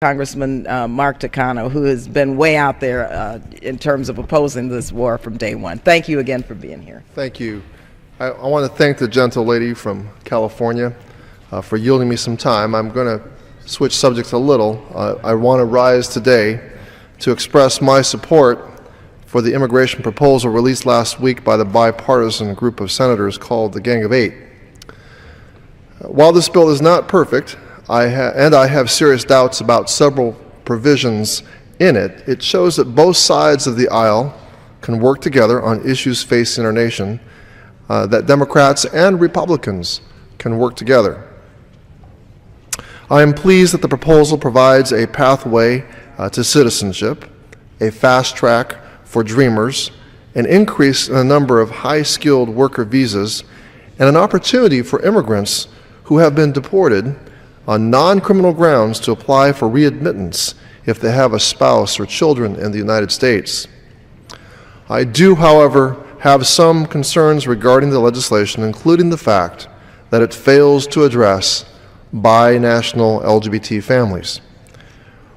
Congressman Mark Takano, who has been way out there in terms of opposing this war from day one. Thank you again for being here. Thank you. I want to thank the gentle lady from California for yielding me some time. I'm going to switch subjects a little. I want to rise today to express my support for the immigration proposal released last week by the bipartisan group of senators called the Gang of Eight. While this bill is not perfect, I have serious doubts about several provisions in it, it shows that both sides of the aisle can work together on issues facing our nation, that Democrats and Republicans can work together. I am pleased that the proposal provides a pathway to citizenship, a fast track for dreamers, an increase in the number of high-skilled worker visas, and an opportunity for immigrants who have been deported on non-criminal grounds to apply for readmittance if they have a spouse or children in the United States. I do, however, have some concerns regarding the legislation, including the fact that it fails to address bi-national LGBT families.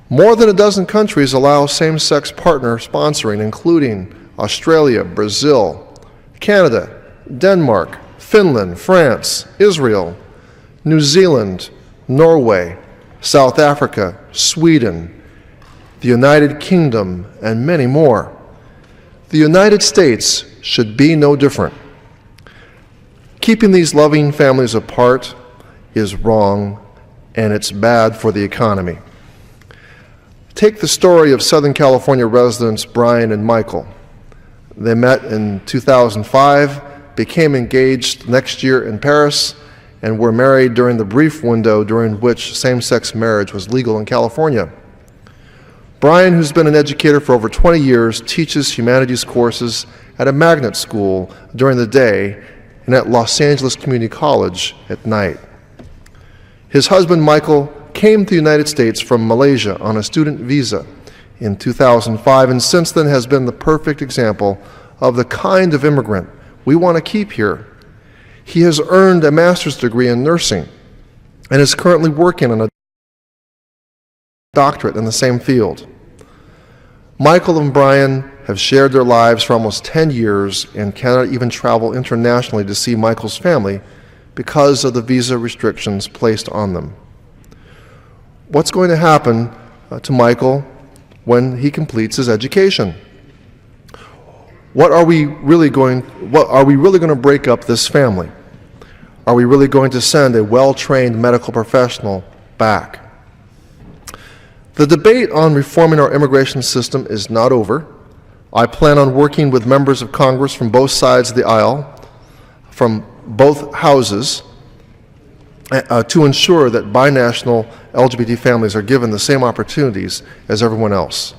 More than a dozen countries allow same-sex partner sponsoring, including Australia, Brazil, Canada, Denmark, Finland, France, Israel, New Zealand, Norway, South Africa, Sweden, the United Kingdom, and many more. The United States should be no different. Keeping these loving families apart is wrong, and it's bad for the economy. Take the story of Southern California residents Brian and Michael. They met in 2005, became engaged next year in Paris, and were married during the brief window during which same-sex marriage was legal in California. Brian, who's been an educator for over 20 years, teaches humanities courses at a magnet school during the day and at Los Angeles Community College at night. His husband, Michael, came to the United States from Malaysia on a student visa in 2005, and since then has been the perfect example of the kind of immigrant we want to keep here. He has earned a master's degree in nursing and is currently working on a doctorate in the same field. Michael and Brian have shared their lives for almost 10 years and cannot even travel internationally to see Michael's family because of the visa restrictions placed on them. What's going to happen to Michael when he completes his education? Are we really going to break up this family? Are we really going to send a well-trained medical professional back? The debate on reforming our immigration system is not over. I plan on working with members of Congress from both sides of the aisle, from both houses, to ensure that binational LGBT families are given the same opportunities as everyone else.